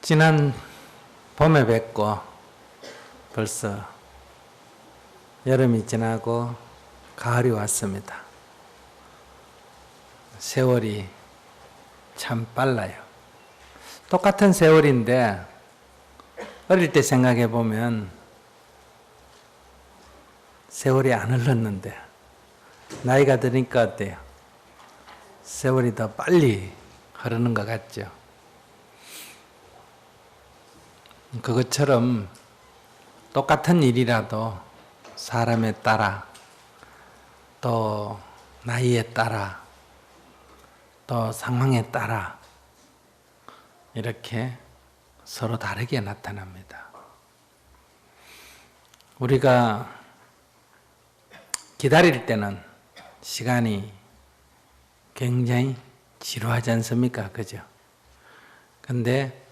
지난 봄에 뵙고 벌써 여름이 지나고 가을이 왔습니다. 세월이 참 빨라요. 똑같은 세월인데 어릴 때 생각해 보면 세월이 안 흘렀는데 나이가 드니까 어때요? 세월이 더 빨리 흐르는 것 같죠. 그것처럼 똑같은 일이라도 사람에 따라 또 나이에 따라 또 상황에 따라 이렇게 서로 다르게 나타납니다. 우리가 기다릴 때는 시간이 굉장히 지루하지 않습니까? 그죠? 근데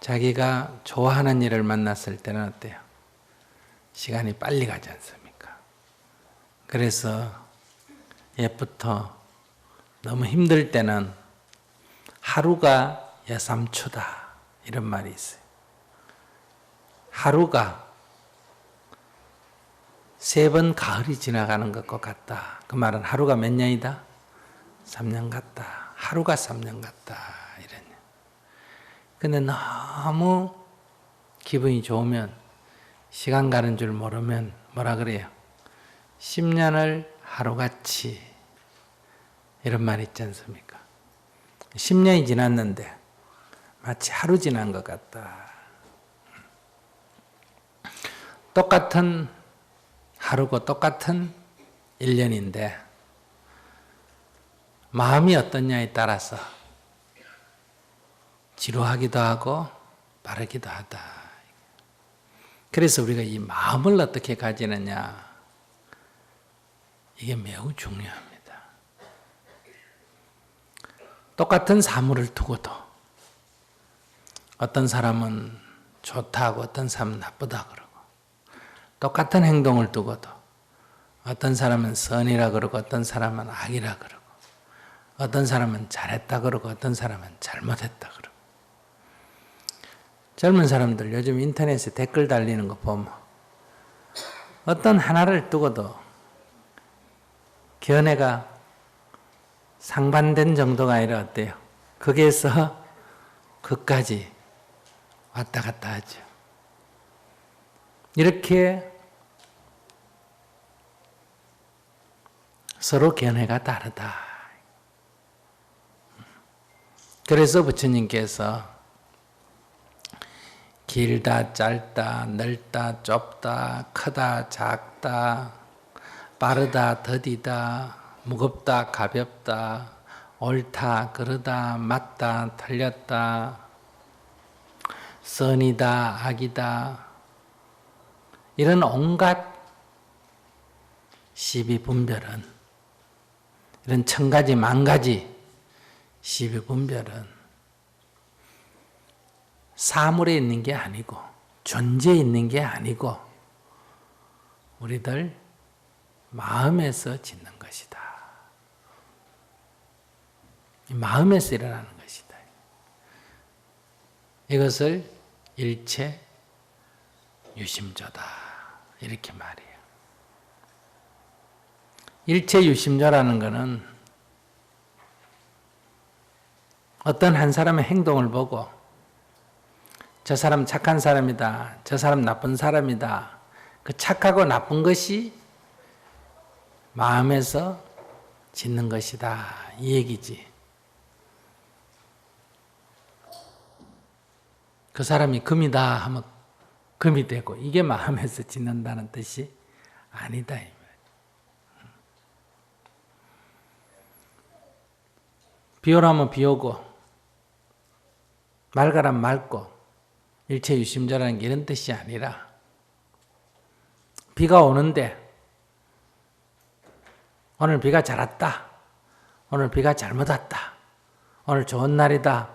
자기가 좋아하는 일을 만났을 때는 어때요? 시간이 빨리 가지 않습니까? 그래서 옛부터 너무 힘들 때는 하루가 여삼초다 이런 말이 있어요. 하루가 3번 가을이 지나가는 것과 같다. 그 말은 하루가 몇 년이다? 3년 같다. 하루가 3년 같다. 이런. 근데 너무 기분이 좋으면 시간 가는 줄 모르면 뭐라 그래요? 10년을 하루같이 이런 말 있지 않습니까? 10년이 지났는데 마치 하루 지난 것 같다. 똑같은 하루고 똑같은 1년인데 마음이 어떠냐에 따라서 지루하기도 하고 빠르기도 하다. 그래서 우리가 이 마음을 어떻게 가지느냐 이게 매우 중요합니다. 똑같은 사물을 두고도 어떤 사람은 좋다고 어떤 사람은 나쁘다 그러고 똑같은 행동을 두고도 어떤 사람은 선이라 그러고 어떤 사람은 악이라 그러고 어떤 사람은 잘했다 그러고 어떤 사람은 잘못했다 그러고 젊은 사람들 요즘 인터넷에 댓글 달리는 거 보면 어떤 하나를 두고도 견해가 상반된 정도가 아니라 어때요? 거기에서 그까지 왔다 갔다 하죠. 이렇게 서로 견해가 다르다. 그래서 부처님께서 길다, 짧다, 넓다, 좁다, 크다, 작다, 빠르다, 더디다, 무겁다, 가볍다, 옳다, 그르다, 맞다, 틀렸다, 선이다, 악이다, 이런 온갖 시비분별은, 이런 1000가지, 10,000가지 시비분별은 사물에 있는 게 아니고 존재에 있는 게 아니고 우리들 마음에서 짓는 것이다. 마음에서 일어나는 것이다. 이것을 일체 유심조다 이렇게 말해요. 일체 유심조라는 것은 어떤 한 사람의 행동을 보고 저 사람 착한 사람이다. 저 사람 나쁜 사람이다. 그 착하고 나쁜 것이 마음에서 짓는 것이다. 이 얘기지. 그 사람이 금이다 하면 금이 되고 이게 마음에서 짓는다는 뜻이 아니다. 비 오라면 비 오고 맑으라면 맑고 일체 유심조라는 게 이런 뜻이 아니라 비가 오는데 오늘 비가 잘 왔다. 오늘 비가 잘못 왔다. 오늘 좋은 날이다.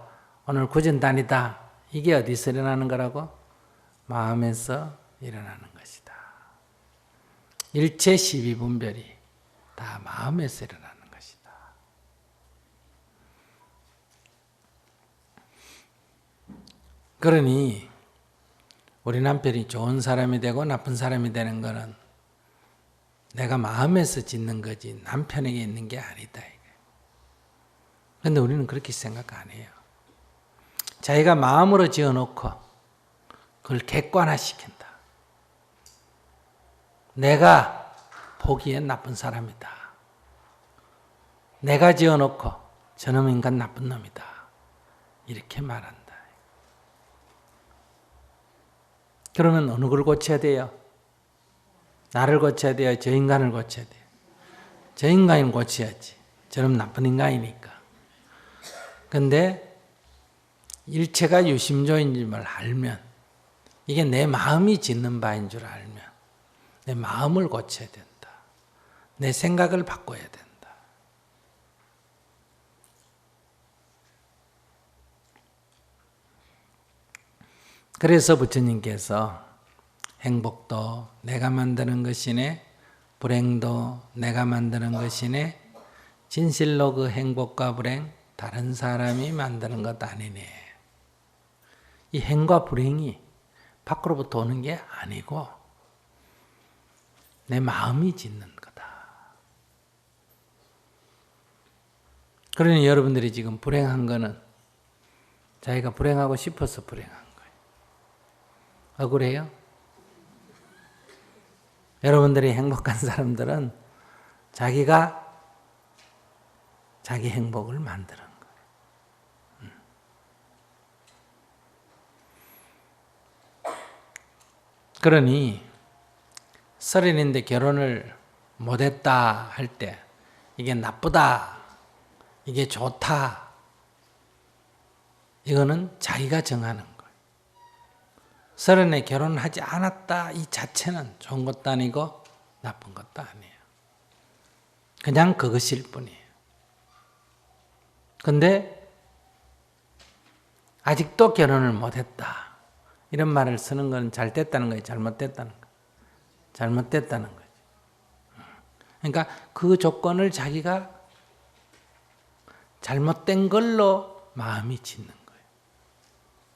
오늘 굳은 날이다. 이게 어디서 일어나는 거라고? 마음에서 일어나는 것이다. 일체 시비분별이 다 마음에서 일어나는 것이다. 그러니 우리 남편이 좋은 사람이 되고 나쁜 사람이 되는 거는 내가 마음에서 짓는 거지 남편에게 있는 게 아니다. 그런데 우리는 그렇게 생각 안 해요. 자기가 마음으로 지어놓고 그걸 객관화시킨다. 내가 보기엔 나쁜 사람이다. 내가 지어놓고 저놈 인간 나쁜 놈이다. 이렇게 말한다. 그러면 어느 걸 고쳐야 돼요? 나를 고쳐야 돼요? 저 인간을 고쳐야 돼요? 저 인간을 고쳐야지. 저놈 나쁜 인간이니까. 근데 일체가 유심조인 줄 알면, 이게 내 마음이 짓는 바인 줄 알면 내 마음을 고쳐야 된다. 내 생각을 바꿔야 된다. 그래서 부처님께서 행복도 내가 만드는 것이네, 불행도 내가 만드는 것이네, 진실로 그 행복과 불행 다른 사람이 만드는 것 아니네. 이 행과 불행이 밖으로부터 오는 게 아니고 내 마음이 짓는 거다. 그러니 여러분들이 지금 불행한 거는 자기가 불행하고 싶어서 불행한 거예요. 억울해요? 여러분들이 행복한 사람들은 자기가 자기 행복을 만드는 거예요. 그러니 서른인데 결혼을 못했다 할 때 이게 나쁘다, 이게 좋다, 이거는 자기가 정하는 거예요. 서른에 결혼하지 않았다 이 자체는 좋은 것도 아니고 나쁜 것도 아니에요. 그냥 그것일 뿐이에요. 근데 아직도 결혼을 못했다 이런 말을 쓰는 건 잘 됐다는 거예요? 잘못됐다는 거예요? 잘못됐다는 거예요. 그러니까 그 조건을 자기가 잘못된 걸로 마음이 짓는 거예요.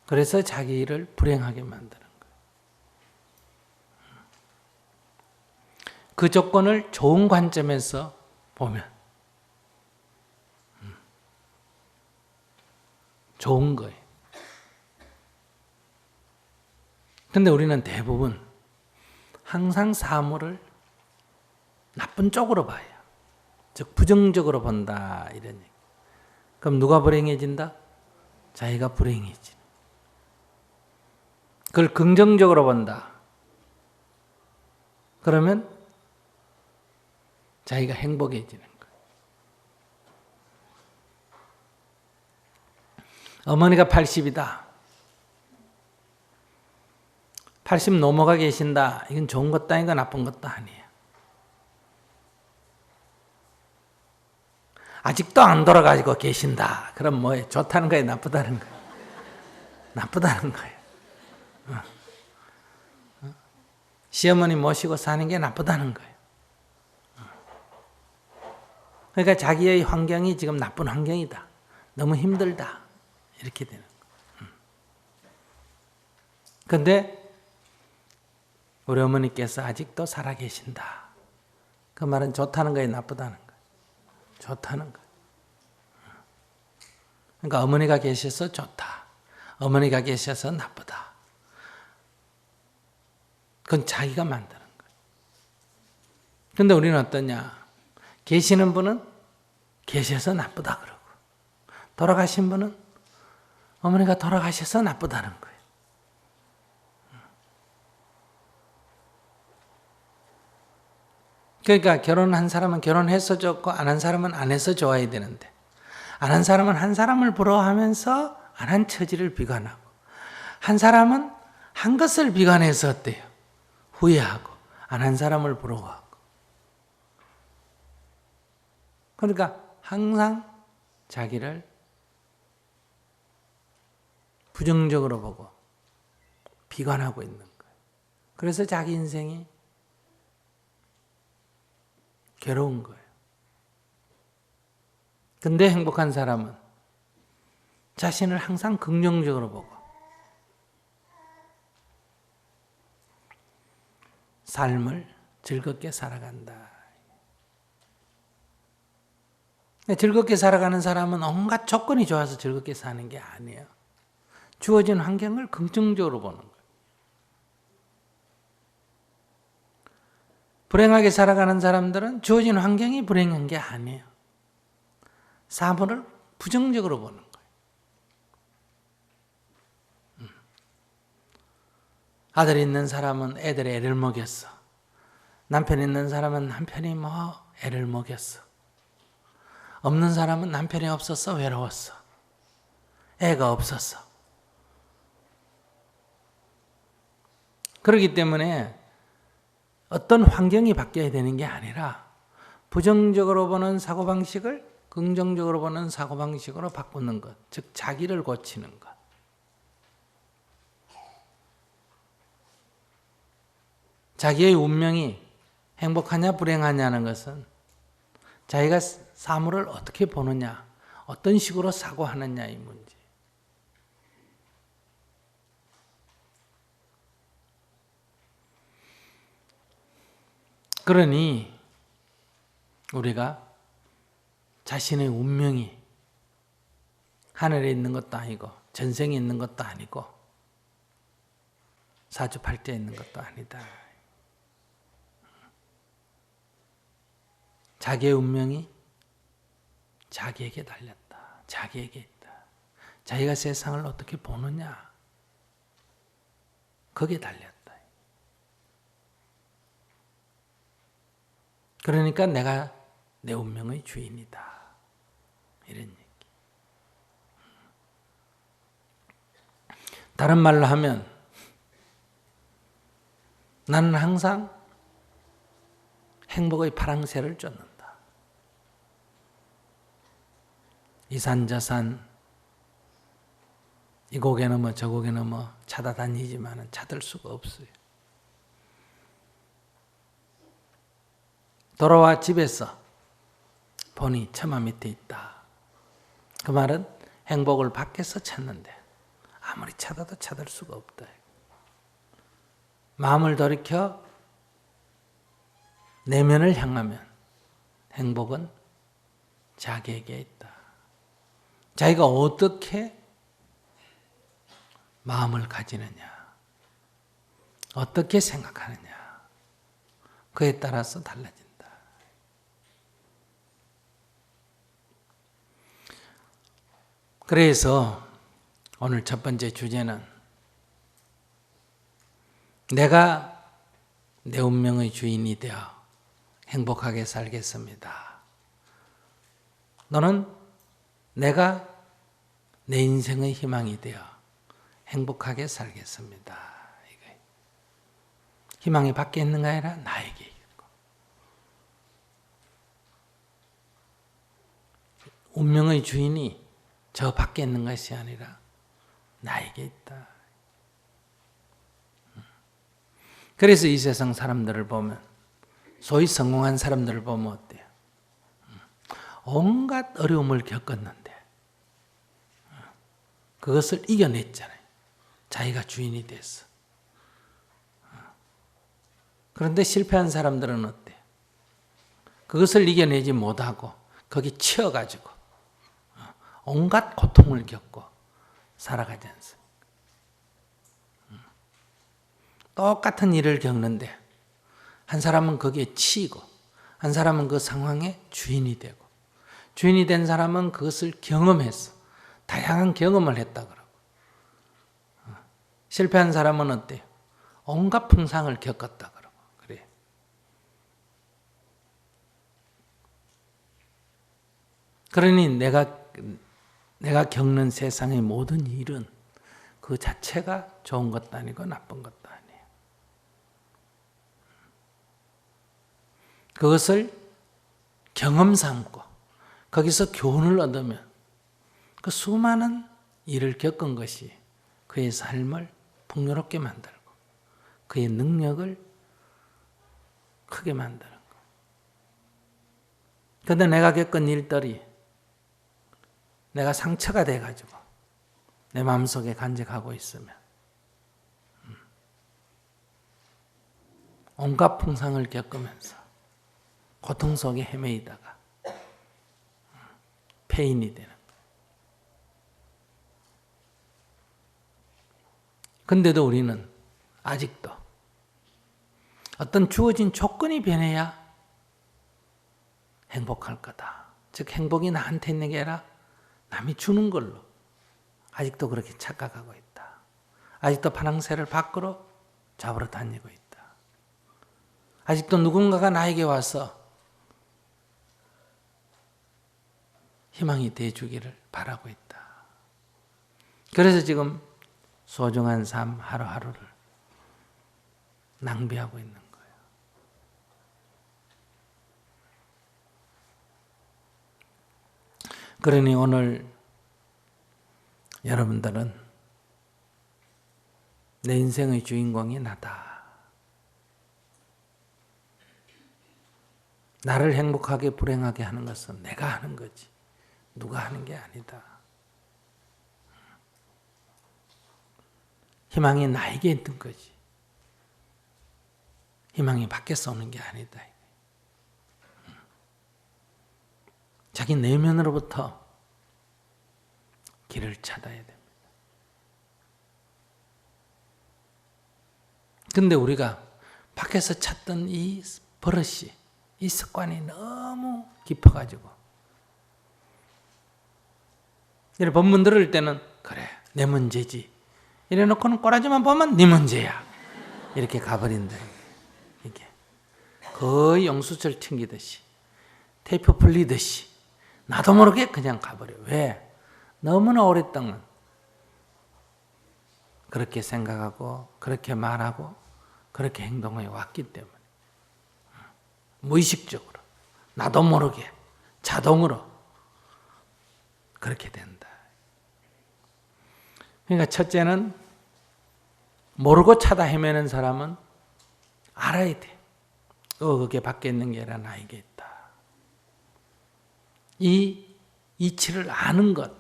그래서 자기를 불행하게 만드는 거예요. 그 조건을 좋은 관점에서 보면 좋은 거예요. 근데 우리는 대부분 항상 사물을 나쁜 쪽으로 봐요. 즉 부정적으로 본다 이런 얘기. 그럼 누가 불행해진다? 자기가 불행해지는. 그걸 긍정적으로 본다. 그러면 자기가 행복해지는 거예요. 어머니가 80이다. 80 넘어가 계신다. 이건 좋은 것도 아니고 나쁜 것도 아니에요. 아직도 안 돌아가지고 계신다. 그럼 뭐예요? 좋다는 거예요? 나쁘다는 거예요? 나쁘다는 거예요. 시어머니 모시고 사는 게 나쁘다는 거예요. 그러니까 자기의 환경이 지금 나쁜 환경이다. 너무 힘들다. 이렇게 되는 거예요. 그런데 우리 어머니께서 아직도 살아계신다. 그 말은 좋다는 거예요? 나쁘다는 거예요? 좋다는 거예요. 그러니까 어머니가 계셔서 좋다. 어머니가 계셔서 나쁘다. 그건 자기가 만드는 거예요. 그런데 우리는 어떠냐? 계시는 분은 계셔서 나쁘다 그러고 돌아가신 분은 어머니가 돌아가셔서 나쁘다는 거예요. 그러니까 결혼한 사람은 결혼해서 좋고 안 한 사람은 안 해서 좋아야 되는데 안 한 사람은 한 사람을 부러워하면서 안 한 처지를 비관하고 한 사람은 한 것을 비관해서 어때요? 후회하고 안 한 사람을 부러워하고 그러니까 항상 자기를 부정적으로 보고 비관하고 있는 거예요. 그래서 자기 인생이 괴로운 거예요. 근데 행복한 사람은 자신을 항상 긍정적으로 보고 삶을 즐겁게 살아간다. 즐겁게 살아가는 사람은 온갖 조건이 좋아서 즐겁게 사는 게 아니에요. 주어진 환경을 긍정적으로 보는 거예요. 불행하게 살아가는 사람들은 주어진 환경이 불행한 게 아니에요. 사물을 부정적으로 보는 거예요. 아들 있는 사람은 애들의 애를 먹였어. 남편 있는 사람은 남편이 애를 먹였어. 없는 사람은 남편이 없어서 외로웠어. 애가 없었어. 그렇기 때문에 어떤 환경이 바뀌어야 되는 게 아니라 부정적으로 보는 사고방식을 긍정적으로 보는 사고방식으로 바꾸는 것, 즉 자기를 고치는 것. 자기의 운명이 행복하냐 불행하냐는 것은 자기가 사물을 어떻게 보느냐, 어떤 식으로 사고하느냐의 문제. 그러니 우리가 자신의 운명이 하늘에 있는 것도 아니고 전생에 있는 것도 아니고 사주팔자에 있는 것도 아니다. 자기의 운명이 자기에게 달렸다. 자기에게 있다. 자기가 세상을 어떻게 보느냐, 거기에 달렸다. 그러니까 내가 내 운명의 주인이다. 이런 얘기. 다른 말로 하면 나는 항상 행복의 파랑새를 쫓는다. 이 산 저 산, 이 고개 넘어 저 고개 넘어 찾아다니지만 찾을 수가 없어요. 돌아와 집에서 보니 처마 밑에 있다. 그 말은 행복을 밖에서 찾는데 아무리 찾아도 찾을 수가 없다. 마음을 돌이켜 내면을 향하면 행복은 자기에게 있다. 자기가 어떻게 마음을 가지느냐, 어떻게 생각하느냐, 그에 따라서 달라진다. 그래서 오늘 첫 번째 주제는 내가 내 운명의 주인이 되어 행복하게 살겠습니다. 너는 내가 내 인생의 희망이 되어 행복하게 살겠습니다. 희망이 밖에 있는 게 아니라 나에게 있고, 운명의 주인이 저 밖에 있는 것이 아니라 나에게 있다. 그래서 이 세상 사람들을 보면, 소위 성공한 사람들을 보면 어때요? 온갖 어려움을 겪었는데 그것을 이겨냈잖아요. 자기가 주인이 됐어. 그런데 실패한 사람들은 어때요? 그것을 이겨내지 못하고 거기 치여가지고 온갖 고통을 겪고 살아가지 않습니까? 똑같은 일을 겪는데 한 사람은 거기에 치이고 한 사람은 그 상황의 주인이 되고, 주인이 된 사람은 그것을 경험했어. 다양한 경험을 했다 그러고, 실패한 사람은 어때요? 온갖 풍상을 겪었다 그러고 그래요. 그러니 내가 겪는 세상의 모든 일은 그 자체가 좋은 것도 아니고 나쁜 것도 아니에요. 그것을 경험 삼고 거기서 교훈을 얻으면 그 수많은 일을 겪은 것이 그의 삶을 풍요롭게 만들고 그의 능력을 크게 만드는 거. 그런데 내가 겪은 일들이 내가 상처가 돼가지고 내 마음속에 간직하고 있으면 온갖 풍상을 겪으면서 고통 속에 헤매이다가 폐인이 되는 거예요. 근데도 우리는 아직도 어떤 주어진 조건이 변해야 행복할 거다. 즉 행복이 나한테 있는 게 아니라 남이 주는 걸로 아직도 그렇게 착각하고 있다. 아직도 파랑새를 밖으로 잡으러 다니고 있다. 아직도 누군가가 나에게 와서 희망이 돼주기를 바라고 있다. 그래서 지금 소중한 삶 하루하루를 낭비하고 있는 거예요. 그러니 오늘 여러분들은 내 인생의 주인공이 나다. 나를 행복하게 불행하게 하는 것은 내가 하는 거지 누가 하는 게 아니다. 희망이 나에게 있는 거지 희망이 밖에서 오는 게 아니다. 자기 내면으로부터 길을 찾아야 됩니다. 근데 우리가 밖에서 찾던 이 버릇이 이 습관이 너무 깊어가지고 이런 법문 들을 때는 그래 내 문제지 이래놓고는 꼬라지만 보면 네 문제야 이렇게 가버린다. 이게 거의 용수철 튕기듯이 테이프 풀리듯이 나도 모르게 그냥 가버려. 왜? 너무나 오랫동안 그렇게 생각하고 그렇게 말하고 그렇게 행동해 왔기 때문에 무의식적으로 나도 모르게 자동으로 그렇게 된다. 그러니까 첫째는 모르고 찾아 헤매는 사람은 알아야 돼. 그게 밖에 있는 게 아니라 나에게 있다. 이 이치를 아는 것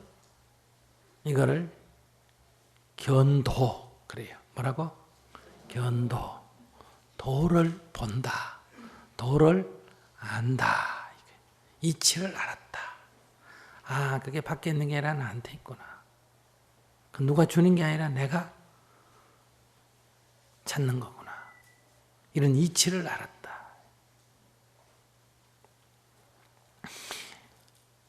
이거를 견도 그래요. 뭐라고? 견도. 도를 본다. 도를 안다. 이치를 알았다. 아, 그게 밖에 있는 게 아니라 나한테 있구나. 그 누가 주는 게 아니라 내가 찾는 거구나. 이런 이치를 알았다.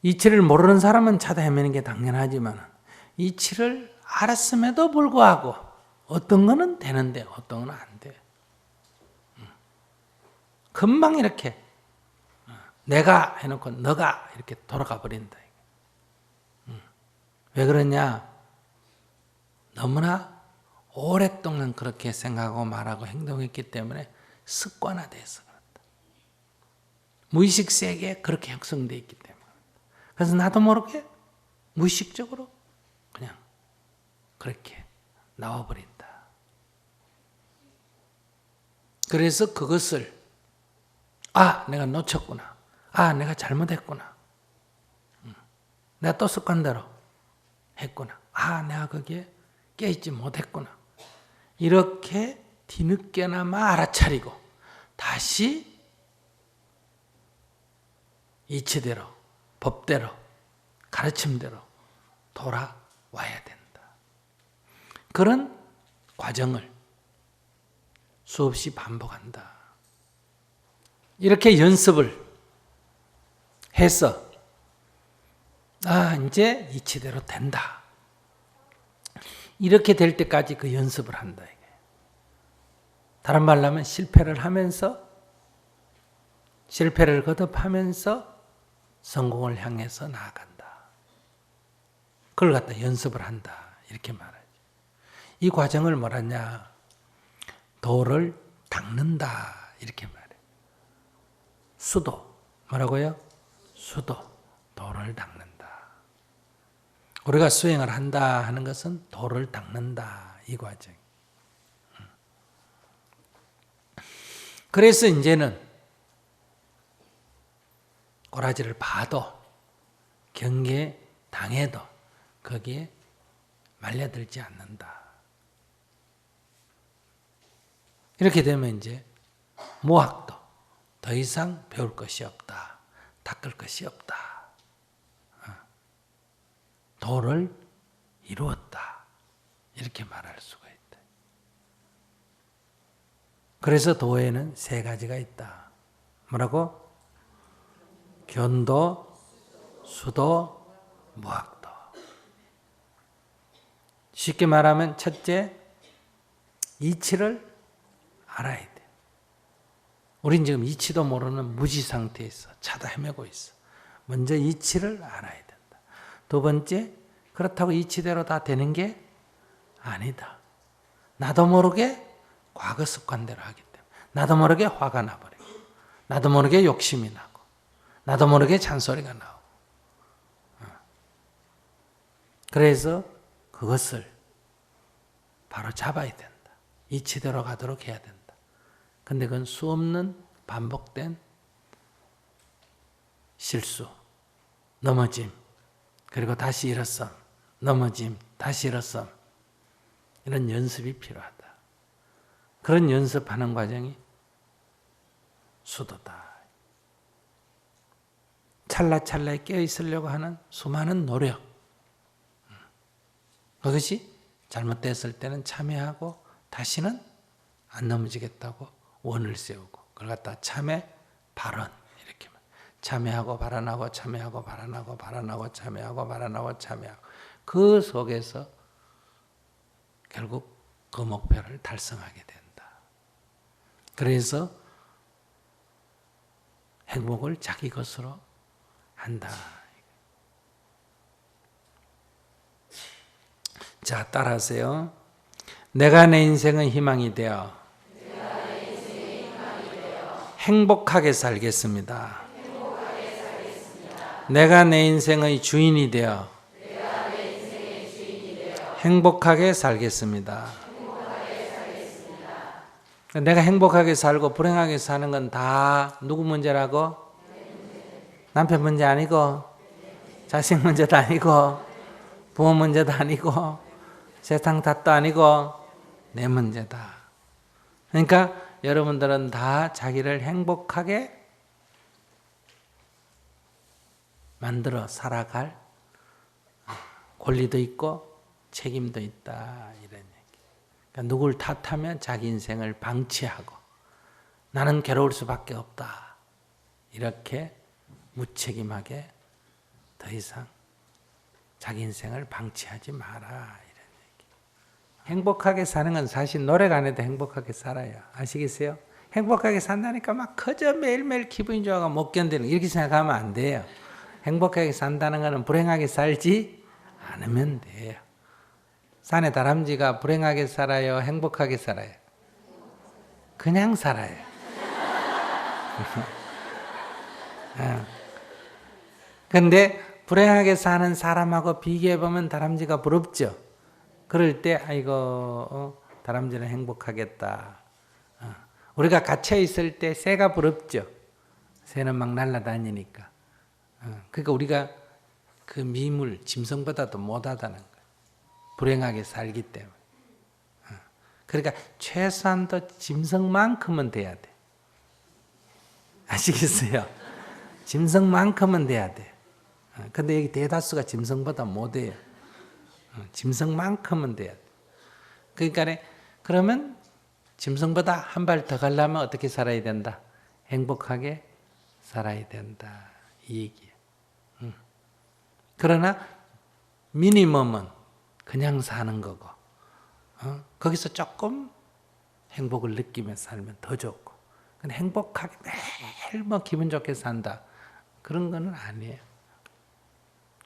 이치를 모르는 사람은 찾아 헤매는 게 당연하지만 이치를 알았음에도 불구하고 어떤 거는 되는데 어떤 거는 안 돼. 금방 이렇게 내가 해놓고 너가 이렇게 돌아가 버린다. 왜 그러냐? 너무나 오랫동안 그렇게 생각하고 말하고 행동했기 때문에 습관화돼서 그렇다. 무의식 세계에 그렇게 형성되어 있기 때문에 그래서 나도 모르게 무의식적으로 그냥 그렇게 나와버린다. 그래서 그것을 내가 놓쳤구나. 내가 잘못했구나. 내가 또 습관대로 했구나. 내가 거기에 깨있지 못했구나. 이렇게 뒤늦게나마 알아차리고 다시 이치대로, 법대로, 가르침대로 돌아와야 된다. 그런 과정을 수없이 반복한다. 이렇게 연습을 해서 이제 이치대로 된다. 이렇게 될 때까지 그 연습을 한다. 이게. 다른 말로 하면 실패를 하면서 실패를 거듭하면서 성공을 향해서 나아간다. 그걸 갖다 연습을 한다. 이렇게 말하죠. 이 과정을 뭐라냐? 도를 닦는다. 이렇게 말해요. 수도. 뭐라고요? 수도. 도를 닦는다. 우리가 수행을 한다 하는 것은 도를 닦는다. 이 과정. 그래서 이제는 꼬라지를 봐도 경계 당해도 거기에 말려들지 않는다. 이렇게 되면 이제 무학도 더 이상 배울 것이 없다. 닦을 것이 없다. 도를 이루었다. 이렇게 말할 수가 있다. 그래서 도에는 세 가지가 있다. 뭐라고? 견도, 수도, 무학도. 쉽게 말하면 첫째, 이치를 알아야 돼. 우린 지금 이치도 모르는 무지 상태에 있어. 찾아 헤매고 있어. 먼저 이치를 알아야 된다. 두 번째, 그렇다고 이치대로 다 되는 게 아니다. 나도 모르게 과거 습관대로 하기 때문에 나도 모르게 화가 나버리고 나도 모르게 욕심이 나고 나도 모르게 잔소리가 나오고 그래서 그것을 바로 잡아야 된다. 이치대로 가도록 해야 된다. 근데 그건 수없는 반복된 실수, 넘어짐, 그리고 다시 일어섬, 넘어짐, 다시 일어섬 이런 연습이 필요하다. 그런 연습하는 과정이 수도다. 찰나찰나에 깨어있으려고 하는 수많은 노력. 그것이 잘못됐을 때는 참회하고 다시는 안 넘어지겠다고 원을 세우고 그걸 갖다 참회, 발언 이렇게 참회하고 발언하고 참회하고 발언하고 발언하고 참회하고 발언하고 참회하고 그 속에서 결국 그 목표를 달성하게 된다. 그래서 행복을 자기 것으로 한다. 자, 따라하세요. 내가 내 인생의 희망이 되어 행복하게 살겠습니다. 내가 내 인생의 주인이 되어 행복하게 살겠습니다. 내가 행복하게 살고 불행하게 사는 건 다 누구 문제라고? 남편 문제 아니고 자식 문제도 아니고 부모 문제도 아니고 세상 탓도 아니고 내 문제다. 그러니까 여러분들은 다 자기를 행복하게 만들어 살아갈 권리도 있고 책임도 있다. 이런 얘기. 그러니까 누굴 탓하면 자기 인생을 방치하고 나는 괴로울 수밖에 없다. 이렇게 무책임하게 더 이상 자기 인생을 방치하지 마라. 이런 얘기. 행복하게 사는 건 사실 노래가 안 해도 행복하게 살아요. 아시겠어요? 행복하게 산다니까 막 커져 매일매일 기분이 좋아가 못 견디는 이렇게 생각하면 안 돼요. 행복하게 산다는 것은 불행하게 살지 않으면 돼요. 산의 다람쥐가 불행하게 살아요? 행복하게 살아요? 그냥 살아요. 근데 불행하게 사는 사람하고 비교해보면 다람쥐가 부럽죠. 그럴 때 아이고 다람쥐는 행복하겠다. 우리가 갇혀있을 때 새가 부럽죠. 새는 막 날아다니니까. 그러니까 우리가 그 미물, 짐승보다도 못하다는 거예요. 불행하게 살기 때문에. 그러니까 최소한도 짐승만큼은 돼야 돼. 아시겠어요? 짐승만큼은 돼야 돼. 근데 여기 대다수가 짐승보다 못해요. 짐승만큼은 돼야 돼. 그러니까 그러면 짐승보다 한 발 더 가려면 어떻게 살아야 된다? 행복하게 살아야 된다. 이 얘기예요. 그러나 미니멈은 그냥 사는 거고 거기서 조금 행복을 느끼며 살면 더 좋고 근데 행복하게 매일 뭐 기분 좋게 산다. 그런 거는 아니에요.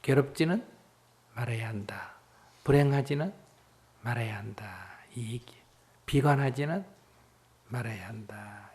괴롭지는 말아야 한다. 불행하지는 말아야 한다. 이 얘기예요. 비관하지는 말아야 한다.